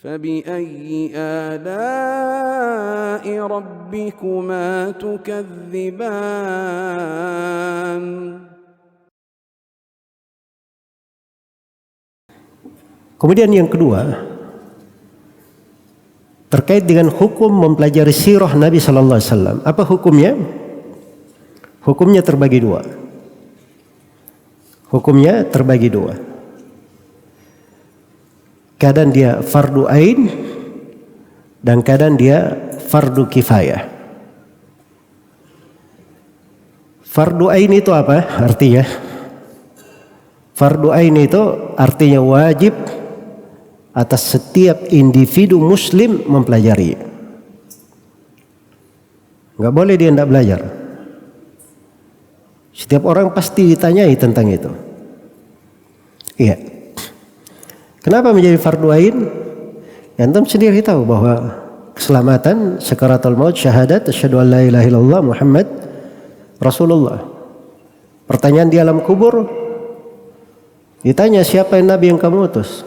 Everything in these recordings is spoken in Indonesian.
فبأي آلاء ربكما تكذبان. Kemudian yang kedua, terkait dengan hukum mempelajari sirah Nabi sallallahu alaihi wasallam. Apa hukumnya? Hukumnya terbagi dua. Hukumnya terbagi dua. Kadang dia fardu ain dan kadang dia fardu kifayah. Fardu ain itu apa artinya? Fardu ain itu artinya wajib atas setiap individu muslim mempelajari. Enggak boleh dia tidak belajar. Setiap orang pasti ditanyai tentang itu. Iya. Kenapa menjadi fardu ain? Antum sendiri tahu bahwa keselamatan sakaratul maut, syahadat asyhadu an la ilaha illallah Muhammad Rasulullah. Pertanyaan di alam kubur, ditanya siapa yang nabi yang kamu utus?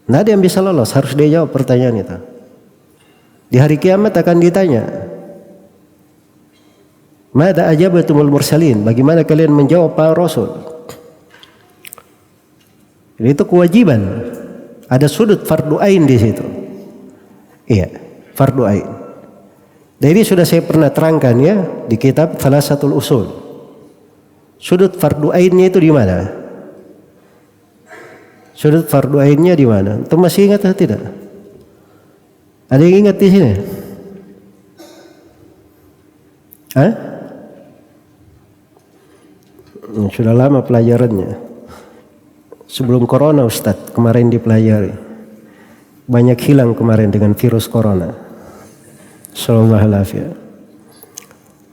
Tidak ada yang bisa lolos, harus dia jawab pertanyaan itu. Di hari kiamat akan ditanya, Mada ajabatumul mursalin, bagaimana kalian menjawab para rasul? Jadi itu kewajiban. Ada sudut fardu ain di situ. Iya, fardu ain. Dan ini sudah saya pernah terangkan ya di kitab Thalatsatul Usul. Sudut fardu ainnya itu di mana? Sudut fardu ainnya di mana? Antum masih ingat atau tidak? Ada yang ingat di sini? Hah? Sudah lama pelajarannya. Sebelum corona Ustadz, kemarin dipelajari. Banyak hilang kemarin dengan virus corona. Sallallahu alaihi.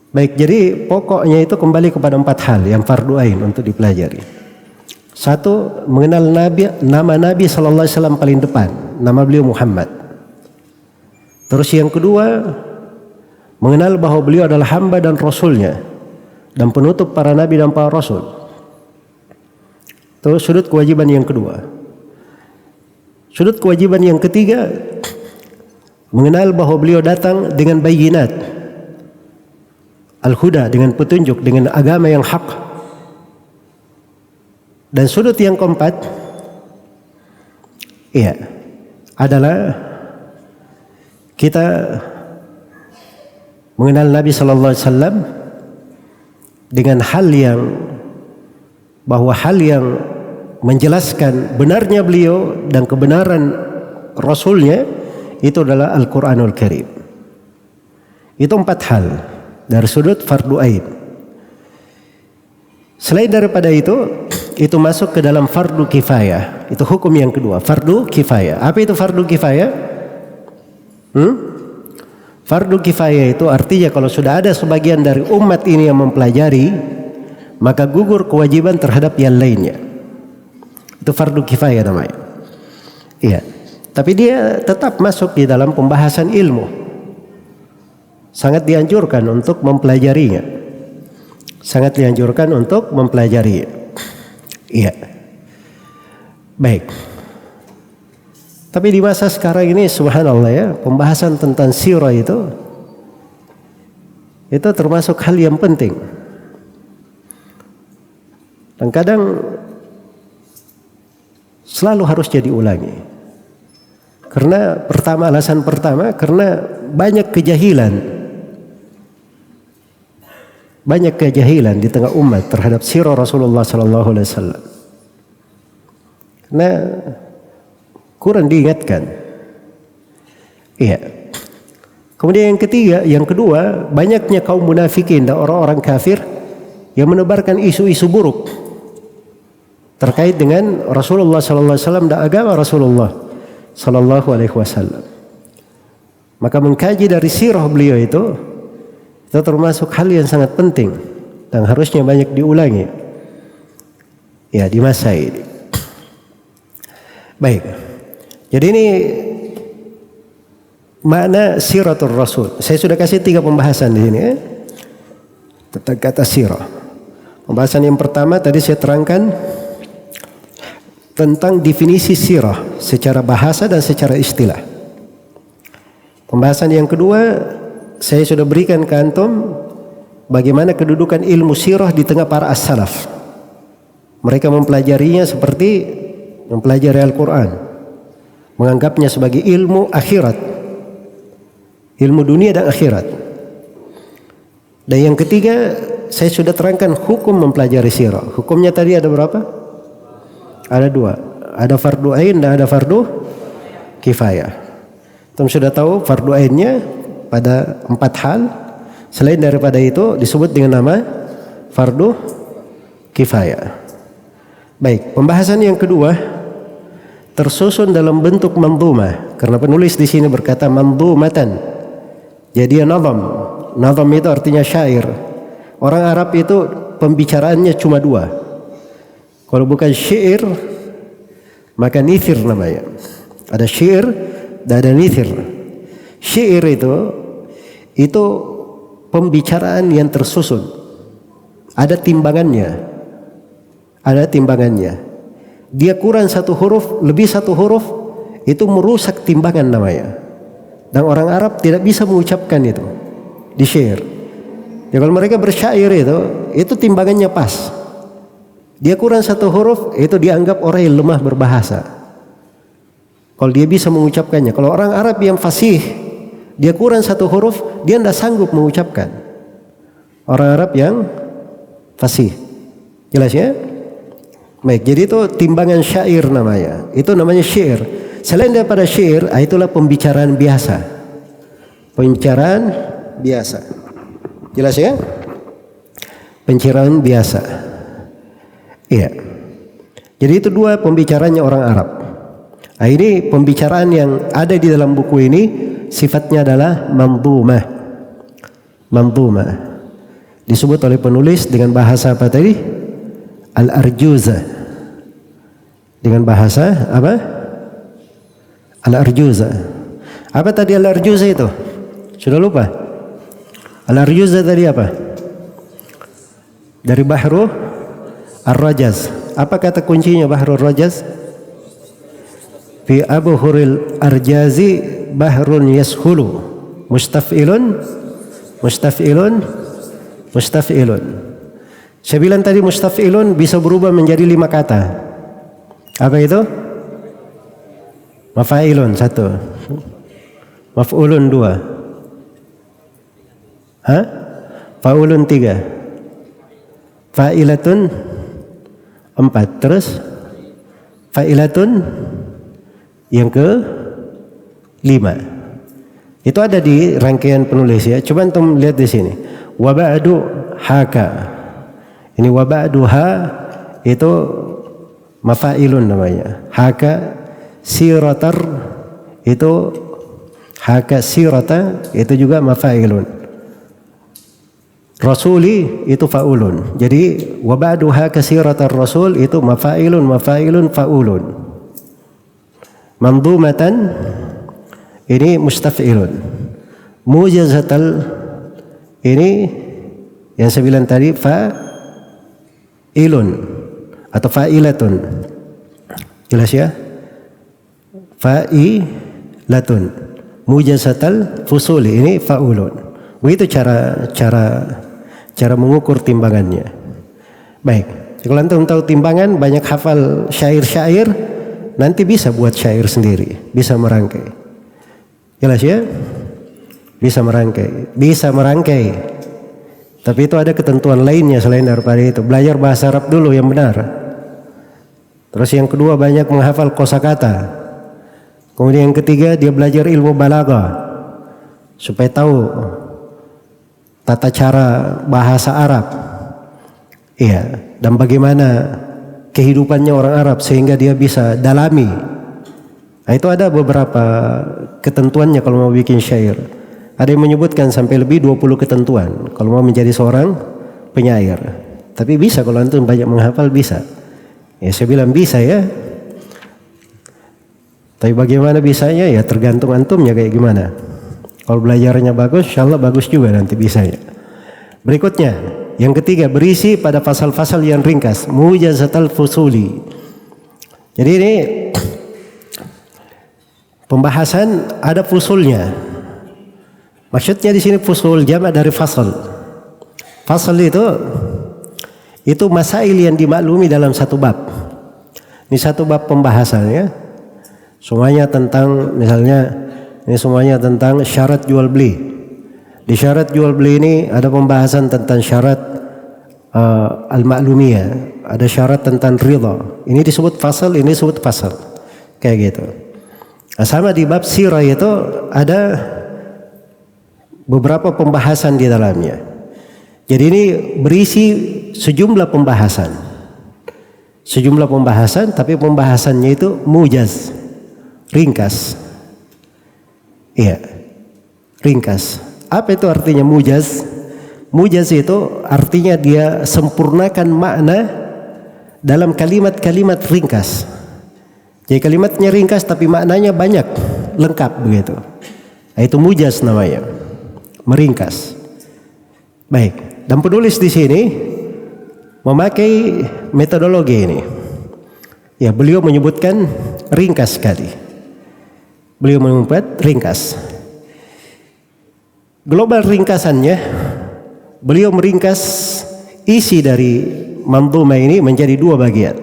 Baik, jadi pokoknya itu kembali kepada 4 hal yang fardu ain untuk dipelajari. Satu, mengenal nama Nabi sallallahu alaihi wasallam paling depan, nama beliau Muhammad. Terus yang kedua, mengenal bahwa beliau adalah hamba dan rasulnya dan penutup para nabi dan para rasul. Terus sudut kewajiban yang kedua. Sudut kewajiban yang ketiga, mengenal bahwa beliau datang dengan bayinat, al-huda, dengan petunjuk, dengan agama yang hak. Dan sudut yang keempat, iya, adalah kita mengenal Nabi Sallallahu Alaihi Wasallam dengan hal yang, bahwa hal yang menjelaskan benarnya beliau dan kebenaran Rasulnya itu adalah Al-Quranul Karim. Itu 4 hal dari sudut fardu ain. Selain daripada itu masuk ke dalam fardu kifayah. Itu hukum yang kedua, fardu kifayah. Apa itu fardu kifayah? Fardu kifayah itu artinya kalau sudah ada sebagian dari umat ini yang mempelajari, maka gugur kewajiban terhadap yang lainnya. Itu fardu kifayah namanya. Iya. Tapi dia tetap masuk di dalam pembahasan ilmu. Sangat dianjurkan untuk mempelajarinya. Sangat dianjurkan untuk mempelajari. Iya. Baik. Tapi di masa sekarang ini subhanallah ya, pembahasan tentang sirah itu termasuk hal yang penting. Dan kadang selalu harus diulangi. Karena alasan pertama karena banyak kejahilan. Banyak kejahilan di tengah umat terhadap sirah Rasulullah sallallahu alaihi wasallam. Karena kurang diingatkan. Iya. Kemudian yang kedua, banyaknya kaum munafikin dan orang-orang kafir yang menebarkan isu-isu buruk terkait dengan Rasulullah sallallahu alaihi wasallam dan agama Rasulullah sallallahu alaihi wasallam. Maka mengkaji dari sirah beliau itu termasuk hal yang sangat penting dan harusnya banyak diulangi ya di masa ini. Baik, jadi ini makna siratul Rasul. Saya sudah kasih 3 pembahasan di sini tentang kata sirah. Pembahasan yang pertama tadi saya terangkan tentang definisi sirah secara bahasa dan secara istilah. Pembahasan yang kedua, saya sudah berikan ke antum bagaimana kedudukan ilmu sirah di tengah para as-salaf. Mereka mempelajarinya seperti mempelajari Al-Quran, menganggapnya sebagai ilmu akhirat, ilmu dunia dan akhirat. Dan yang ketiga, saya sudah terangkan hukum mempelajari sirah. Hukumnya tadi ada berapa? Ada dua, ada fardu ain dan ada fardu kifayah. Antum sudah tahu fardu ainnya pada 4 hal. Selain daripada itu disebut dengan nama fardu kifayah. Baik, pembahasan yang kedua tersusun dalam bentuk mandhumah, karena penulis di sini berkata mandhumatan. Jadi nazam. Nazam itu artinya syair. Orang Arab itu pembicaraannya cuma 2. Kalau bukan syair, maka nithir namanya. Ada syair dan ada nithir. Syair itu pembicaraan yang tersusun. Ada timbangannya. Ada timbangannya. Dia kurang 1 huruf, lebih 1 huruf, itu merusak timbangan namanya. Dan orang Arab tidak bisa mengucapkan itu di syair. Ya, kalau mereka bersyair itu timbangannya pas. Dia kurang 1 huruf, itu dianggap orang yang lemah berbahasa. Kalau dia bisa mengucapkannya. Kalau orang Arab yang fasih, dia kurang 1 huruf, dia tidak sanggup mengucapkan. Orang Arab yang fasih. Jelas ya? Baik, jadi itu timbangan syair namanya. Itu namanya syair. Selain daripada syair, itulah pembicaraan biasa. Pembicaraan biasa. Jelas ya? Pembicaraan biasa. Iya. Jadi itu 2 pembicaranya orang Arab. Nah, ini pembicaraan yang ada di dalam buku ini sifatnya adalah mandhumah. Mandhumah. Disebut oleh penulis dengan bahasa apa tadi? Al-Arjuzah. Dengan bahasa apa? Al-Arjuzah. Apa tadi Al-Arjuzah itu? Sudah lupa? Al-Arjuzah tadi apa? Dari Bahru Ar-Rajaz. Apa kata kuncinya Bahrul Rajaz? Fi abhuril arjazi bahrun yashulu mustaf'ilun mustaf'ilun mustaf'ilun. Saya bilang tadi mustaf'ilun bisa berubah menjadi 5 kata. Apa itu? Mafa'ilun 1, maf'ulun 2, fa'ulun 3, fa'ilatun 4, terus fa'ilatun yang ke-5. Itu ada di rangkaian penulis ya. Coba antum lihat di sini. Wa ba'du haka. Ini wa ba'duha itu mafa'ilun namanya. Haka siratar itu haka sirata itu juga mafa'ilun. Rasuli itu fa'ulun. Jadi wa ba'duha kasiratar rasul itu mafa'ilun mafa'ilun fa'ulun. Mandhumatan ini mustaf'ilun. Mujazatal ini yang saya bilang tadi fa'ilun atau fa'ilatun. Jelas ya? Fa'ilatun. Mujazatal fusuli ini fa'ulun. Begitu cara mengukur timbangannya. Baik, kalau antum tahu timbangan, banyak hafal syair-syair, nanti bisa buat syair sendiri, bisa merangkai. Jelas ya? Bisa merangkai. Tapi itu ada ketentuan lainnya selain daripada itu. Belajar bahasa Arab dulu yang benar. Terus yang kedua banyak menghafal kosakata. Kemudian yang ketiga dia belajar ilmu balaghah supaya tahu tata cara bahasa Arab. Iya, dan bagaimana kehidupannya orang Arab sehingga dia bisa dalami. Nah, itu ada beberapa ketentuannya kalau mau bikin syair. Ada yang menyebutkan sampai lebih 20 ketentuan kalau mau menjadi seorang penyair. Tapi bisa kalau antum banyak menghafal bisa. Ya saya bilang bisa ya. Tapi bagaimana bisanya ya tergantung antumnya kayak gimana. Kalau belajarnya bagus, insya Allah bagus juga nanti bisanya. Berikutnya, yang ketiga berisi pada pasal-pasal yang ringkas. Mujazatal fusuli. Jadi ini pembahasan ada fusulnya. Maksudnya di sini fusul jamak dari fasal. Fasal itu masail yang dimaklumi dalam satu bab. Ini satu bab pembahasannya. Semuanya tentang, misalnya ini semuanya tentang syarat jual beli. Di syarat jual beli ini ada pembahasan tentang syarat al-ma'lumiyah, ada syarat tentang ridha. Ini disebut fasal, ini disebut fasal. Kayak gitu. Nah, sama di bab sirah itu ada beberapa pembahasan di dalamnya. Jadi ini berisi sejumlah pembahasan. Sejumlah pembahasan, tapi pembahasannya itu mujaz, ringkas. Iya, ringkas. Apa itu artinya mujaz? Mujaz itu artinya dia sempurnakan makna dalam kalimat-kalimat ringkas. Jadi kalimatnya ringkas tapi maknanya banyak, lengkap begitu. Nah, itu mujaz namanya, meringkas. Baik, dan penulis di sini memakai metodologi ini. Ya, beliau menyebutkan ringkas sekali. Beliau menyebut ringkas. Global ringkasannya, beliau meringkas isi dari manzumah ini menjadi dua bagian.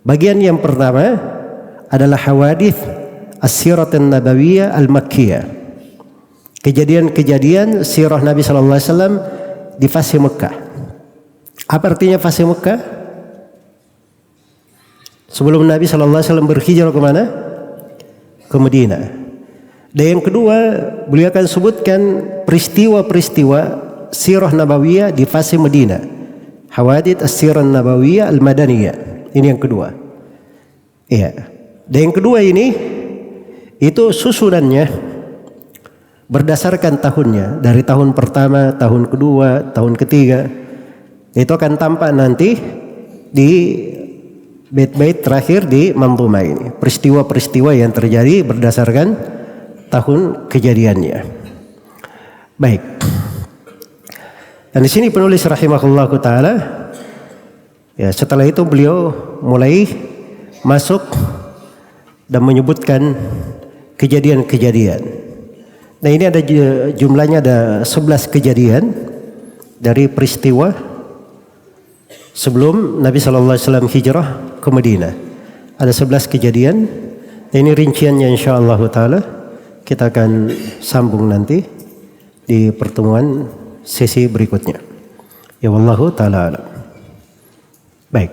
Bagian yang pertama adalah hawadith as-sirah an-nabawiyah al-makkiyah. Kejadian-kejadian sirah Nabi sallallahu alaihi wasallam di fase Mekah. Apa artinya fase Mekah? Sebelum Nabi sallallahu alaihi wasallam berhijrah ke mana? Ke Madinah. Dan yang kedua, beliau akan sebutkan peristiwa-peristiwa sirah nabawiyah di fase Madinah. Hawadith as-sirah nabawiyah al-madaniyah. Ini yang kedua. Iya. Dan yang kedua ini itu susunannya berdasarkan tahunnya, dari tahun pertama, tahun kedua, tahun ketiga. Itu akan tampak nanti di bait-bait terakhir di manzumah ini. Peristiwa-peristiwa yang terjadi berdasarkan tahun kejadiannya. Baik. Dan di sini penulis rahimahullahu taala, ya, setelah itu beliau mulai masuk dan menyebutkan kejadian-kejadian. Nah, ini ada jumlahnya ada 11 kejadian dari peristiwa sebelum Nabi sallallahu alaihi wasallam hijrah ke Madinah. Ada 11 kejadian. Ini rinciannya insyaallah taala kita akan sambung nanti di pertemuan sesi berikutnya. Ya wallahu taala alam. Baik.